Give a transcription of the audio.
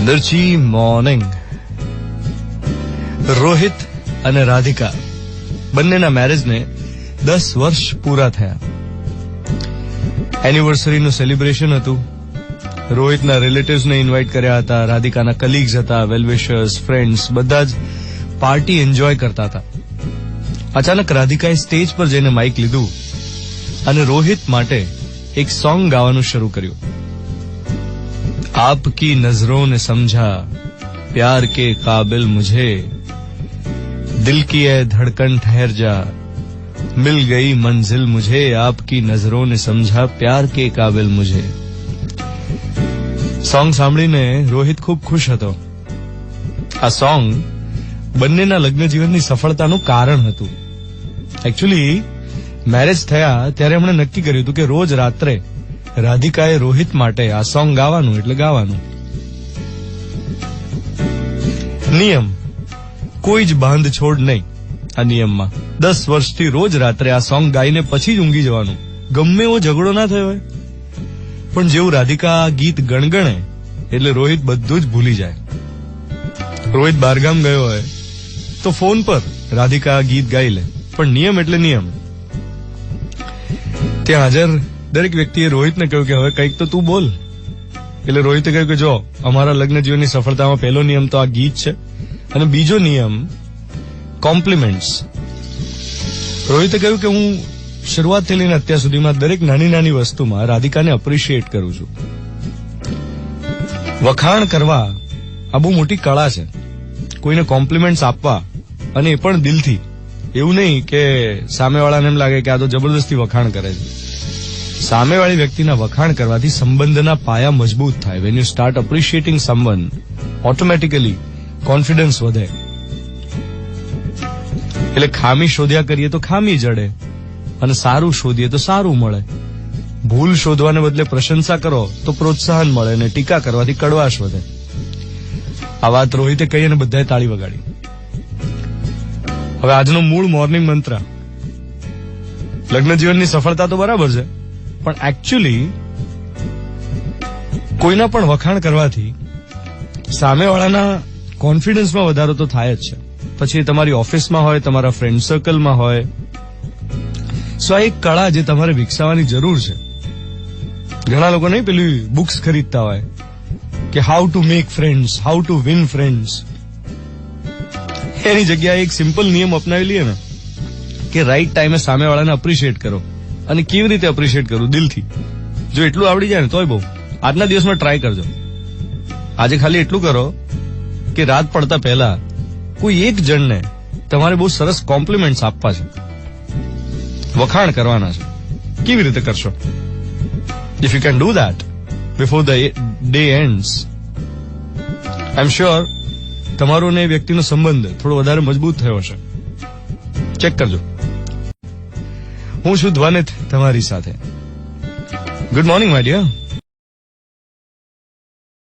આદર્શી morning. Rohit અને રાધિકા બંનેના મેરેજને 10 વર્ષ પૂરા થયા. એનિવર્સરીનું સેલિબ્રેશન હતું. રોહિતના રિલેટિવ્સને ઇન્વાઇટ કર્યા હતા, રાધિકાના કલીગ્સ હતા, વેલવિશર્સ, ફ્રેન્ડ્સ, બધા જ પાર્ટી એન્જોય કરતા હતા. અચાનક રાધિકાએ સ્ટેજ પર જઈને માઇક લીધું અને રોહિત માટે એક સોંગ ગાવાનું શરૂ કર્યું. आपकी नजरों ने समझा प्यार के काबिल मुझे, दिल की है धड़कन ठहर जा, मिल गई मंजिल मुझे, आपकी नजरों ने समझा प्यार के काबिल मुझे. સોંગ સાંભળીને રોહિત ખૂબ ખુશ હતો. આ સોંગ બંનેના લગ્ન જીવનની સફળતાનું કારણ હતું. એકચ્યુઅલી મેરેજ થયા ત્યારે એમણે નક્કી કર્યું હતું કે રોજ રાત્રે રાધિકાએ રોહિત માટે આ સોંગ ગાવાનું એટલે ગાવાનું. નિયમ, કોઈ જ બાંધછોડ નહીં આ નિયમમાં. 10 વર્ષથી રોજ રાત્રે આ સોંગ ગાઈને પછી જ ઊંઘી જવાનું, ગમે એવો ઝઘડો ના થયો હોય. પણ જેવું રાધિકા આ ગીત ગણગણે એટલે રોહિત બધું જ ભૂલી જાય. રોહિત બહારગામ ગયો હોય તો ફોન પર રાધિકા આ ગીત ગાઈ લે. પણ નિયમ એટલે નિયમ. ત્યાં હાજર દરેક વ્યક્તિએ રોહિતને કહ્યું કે હવે કંઈક તો તું બોલ. એટલે રોહિતે કહ્યું કે જો, અમારા લગ્ન જીવનની સફળતામાં પહેલો નિયમ તો આ ગીત છે અને બીજો નિયમ કોમ્પ્લિમેન્ટ્સ. રોહિતે કહ્યું કે હું શરૂઆતથી લઈને અત્યાર સુધીમાં દરેક નાની નાની વસ્તુમાં રાધિકાને એપ્રિશિએટ કરું છું. વખાણ કરવા આ બહુ મોટી કળા છે. કોઈને કોમ્પ્લિમેન્ટ્સ આપવા, અને એ પણ દિલથી. એવું નહીં કે સામેવાળાને એમ લાગે કે આ તો જબરદસ્તી વખાણ કરે છે. સામેવાળી વ્યક્તિના વખાણ કરવાથી સંબંધના પાયા મજબૂત થાય. When you start એપ્રિશિએટિંગ someone, automatically confidence વધે. એટલે ખામી શોધ્યા કરીએ તો ખામી જડે, અને સારું શોધીએ તો સારું મળે. ભૂલ શોધવાને બદલે પ્રશંસા કરો તો પ્રોત્સાહન મળે, અને ટીકા કરવાથી કડવાશ વધે. આ વાત રોહિતે કહી અને બધાએ તાળી વગાડી. હવે આજનો મૂળ મોર્નિંગ મંત્ર. લગ્ન જીવનની સફળતા તો બરાબર છે, પણ એકચ્યુઅલી કોઈના પણ વખાણ કરવાથી સામેવાળાના કોન્ફિડન્સમાં વધારો તો થાય જ છે. પછી તમારી ઓફિસમાં હોય, તમારા ફ્રેન્ડ સર્કલમાં હોય. સો આ એક કળા જે તમારે વિકસાવવાની જરૂર છે. ઘણા લોકો નહીં પેલી બુક્સ ખરીદતા હોય કે how to make friends, how to win friends. એની જગ્યાએ એક સિમ્પલ નિયમ અપનાવી લઈએ ને કે રાઈટ ટાઈમે સામેવાળાને એપ્રિશિએટ કરો. અને કેવી રીતે એપ્રિશિએટ કરું? દિલથી. જો એટલું આવડી જાય ને તોય બહુ. આજના દિવસમાં ટ્રાય કરજો. આજે ખાલી એટલું કરો કે રાત પડતા પહેલા કોઈ એક જણને તમારે બહુ સરસ કોમ્પ્લિમેન્ટ્સ આપવા છે, વખાણ કરવાના છે. કેવી રીતે કરશો? If you can do that before the day ends, I am sure તમારો ને એ વ્યક્તિનો સંબંધ થોડો વધારે મજબૂત થયો હશે. ચેક કરજો. હું છું ધ્વનિત તમારી સાથે. Good morning my dear.